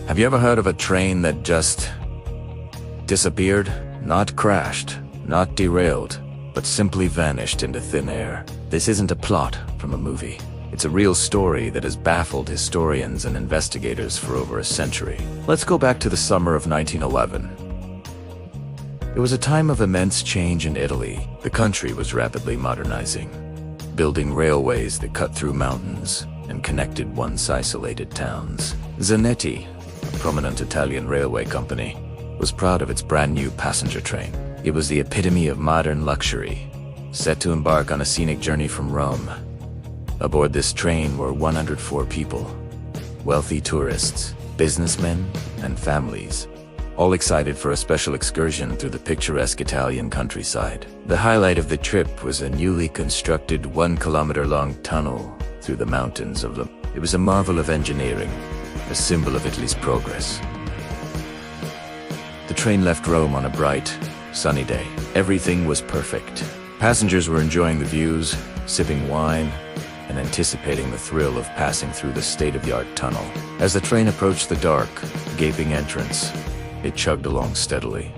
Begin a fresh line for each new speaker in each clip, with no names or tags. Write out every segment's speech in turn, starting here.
Have you ever heard of a train that just disappeared? Not crashed, not derailed, but simply vanished into thin air. This isn't a plot from a movie. It's a real story that has baffled historians and investigators for over a century. Let's go back to the summer of 1911. It was a time of immense change in Italy. The country was rapidly modernizing, building railways that cut through mountains and connected once isolated towns. Zanetti, a prominent Italian railway company, was proud of its brand new passenger train. It was the epitome of modern luxury, set to embark on a scenic journey from Rome. Aboard this train were 104 people, wealthy tourists, businessmen, and families, all excited for a special excursion through the picturesque Italian countryside. The highlight of the trip was a newly constructed 1-kilometer-long tunnel through the mountains of It was a marvel of engineering, a symbol of Italy's progress. The train left Rome on a bright, sunny day. Everything was perfect. Passengers were enjoying the views, sipping wine, and anticipating the thrill of passing through the state-of-the-art tunnel. As the train approached the dark, gaping entrance, it chugged along steadily.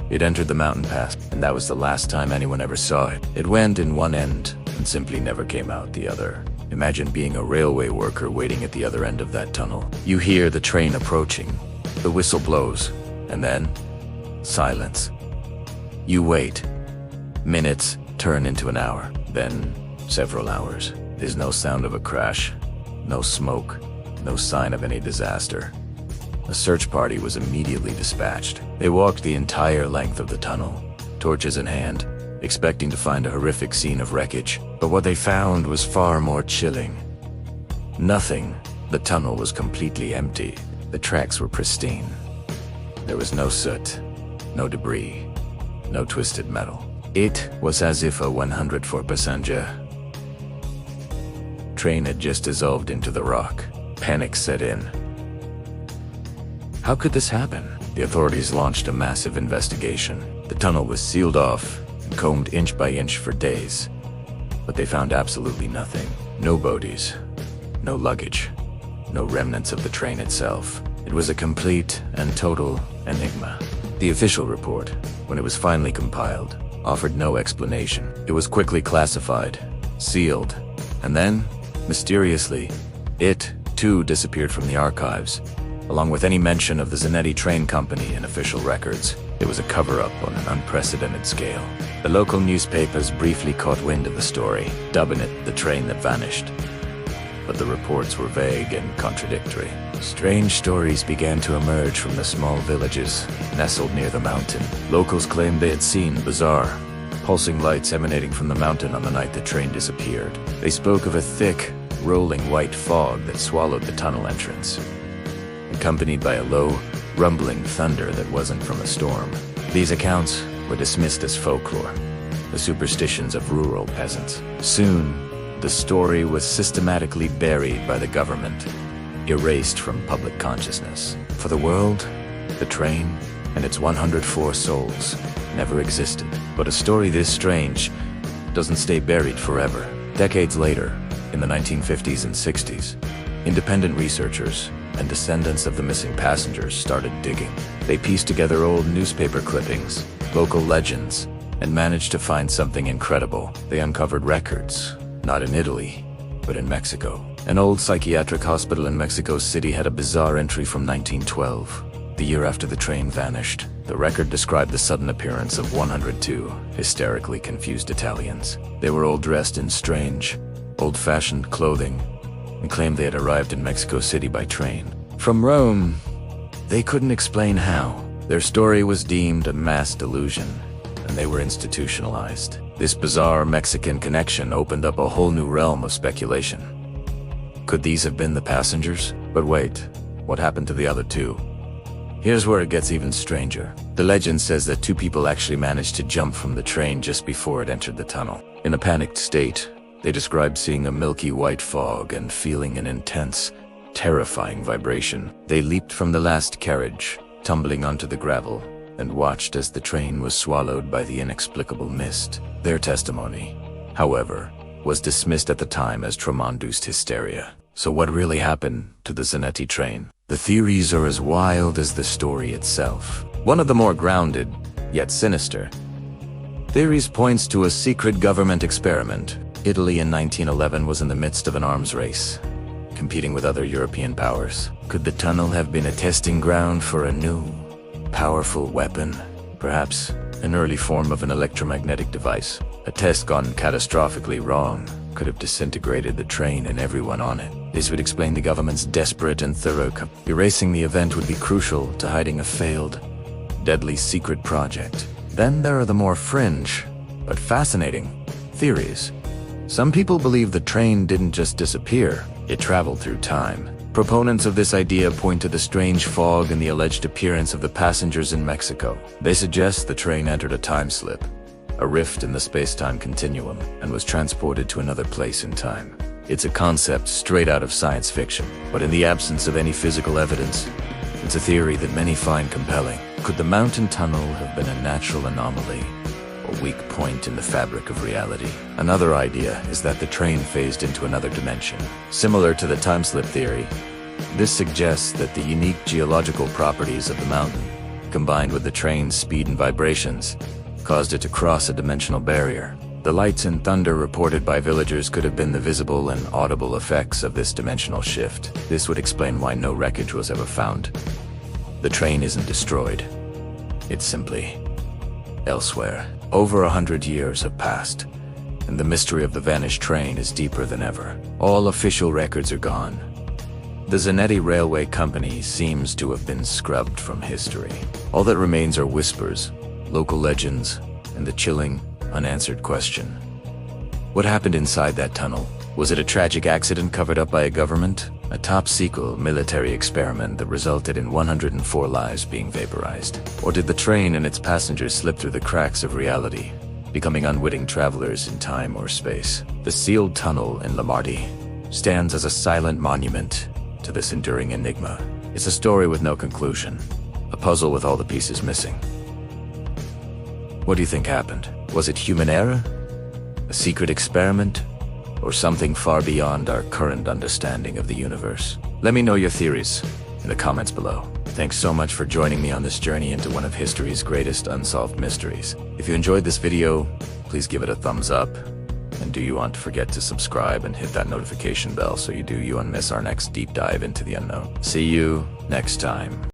It entered the mountain pass, and that was the last time anyone ever saw it. It went in one end and simply never came out the other. Imagine being a railway worker waiting at the other end of that tunnel. You hear the train approaching. The whistle blows, and then silence. You wait. Minutes turn into an hour, then several hours. There's no sound of a crash, no smoke, no sign of any disaster. A search party was immediately dispatched. They walked the entire length of the tunnel, torches in hand, expecting to find a horrific scene of wreckage. But what they found was far more chilling. Nothing. The tunnel was completely empty. The tracks were pristine. There was no soot, no debris, no twisted metal. It was as if a 104 passenger train had just dissolved into the rock. Panic set in. How could this happen? The authorities launched a massive investigation. The tunnel was sealed off and combed inch by inch for days. But they found absolutely nothing. No bodies, no luggage, no remnants of the train itself. It was a complete and total enigma. The official report, when it was finally compiled, offered no explanation. It was quickly classified, sealed, and then, mysteriously, it, too, disappeared from the archives, along with any mention of the Zanetti train company in official records. It was a cover-up on an unprecedented scale. The local newspapers briefly caught wind of the story, dubbing it the train that vanished. But the reports were vague and contradictory. Strange stories began to emerge from the small villages nestled near the mountain. Locals claimed they had seen bizarre, pulsing lights emanating from the mountain on the night the train disappeared. They spoke of a thick, rolling white fog that swallowed the tunnel entrance, accompanied by a low, rumbling thunder that wasn't from a storm. These accounts were dismissed as folklore, the superstitions of rural peasants. Soon, the story was systematically buried by the government, erased from public consciousness. For the world, the train and its 104 souls never existed. But a story this strange doesn't stay buried forever. Decades later, in the 1950s and 60s, independent researchers and descendants of the missing passengers started digging. They pieced together old newspaper clippings, local legends, and managed to find something incredible. They uncovered records, not in Italy, but in Mexico. An old psychiatric hospital in Mexico City had a bizarre entry from 1912, the year after the train vanished. The record described the sudden appearance of 102 hysterically confused Italians. They were all dressed in strange, old-fashioned clothing and claimed they had arrived in Mexico City by train. From Rome, they couldn't explain how. Their story was deemed a mass delusion, and they were institutionalized. This bizarre Mexican connection opened up a whole new realm of speculation. Could these have been the passengers? But wait, what happened to the other two? Here's where it gets even stranger. The legend says that two people actually managed to jump from the train just before it entered the tunnel. In a panicked state, they described seeing a milky white fog and feeling an intense, terrifying vibration. They leaped from the last carriage, tumbling onto the gravel, and watched as the train was swallowed by the inexplicable mist. Their testimony, however, was dismissed at the time as trauma-induced hysteria. So what really happened to the Zanetti train? The theories are as wild as the story itself. One of the more grounded, yet sinister, theories points to a secret government experiment. Italy in 1911 was in the midst of an arms race, competing with other European powers. Could the tunnel have been a testing ground for a new, powerful weapon? Perhaps an early form of an electromagnetic device. A test gone catastrophically wrong could have disintegrated the train and everyone on it. This would explain the government's desperate and thorough erasing the event would be crucial to hiding a failed, deadly secret project. Then there are the more fringe, but fascinating, theories. Some people believe the train didn't just disappear, it traveled through time. Proponents of this idea point to the strange fog and the alleged appearance of the passengers in Mexico. They suggest the train entered a time slip, a rift in the space-time continuum, and was transported to another place in time. It's a concept straight out of science fiction, but in the absence of any physical evidence, it's a theory that many find compelling. Could the mountain tunnel have been a natural anomaly, a weak point in the fabric of reality? Another idea is that the train phased into another dimension. Similar to the time slip theory, this suggests that the unique geological properties of the mountain, combined with the train's speed and vibrations, caused it to cross a dimensional barrier. The lights and thunder reported by villagers could have been the visible and audible effects of this dimensional shift. This would explain why no wreckage was ever found. The train isn't destroyed. It's simply elsewhere. Over 100 years have passed, and the mystery of the vanished train is deeper than ever. All official records are gone. The Zanetti Railway Company seems to have been scrubbed from history. All that remains are whispers, local legends, and the chilling, unanswered question. What happened inside that tunnel? Was it a tragic accident covered up by a government? A top-secret military experiment that resulted in 104 lives being vaporized? Or did the train and its passengers slip through the cracks of reality, becoming unwitting travelers in time or space? The sealed tunnel in Lombardy stands as a silent monument to this enduring enigma. It's a story with no conclusion, a puzzle with all the pieces missing. What do you think happened? Was it human error? A secret experiment? Or something far beyond our current understanding of the universe? Let me know your theories in the comments below. Thanks so much for joining me on this journey into one of history's greatest unsolved mysteries. If you enjoyed this video, please give it a thumbs up. And do you want to forget to subscribe and hit that notification bell so you won't miss our next deep dive into the unknown. See you next time.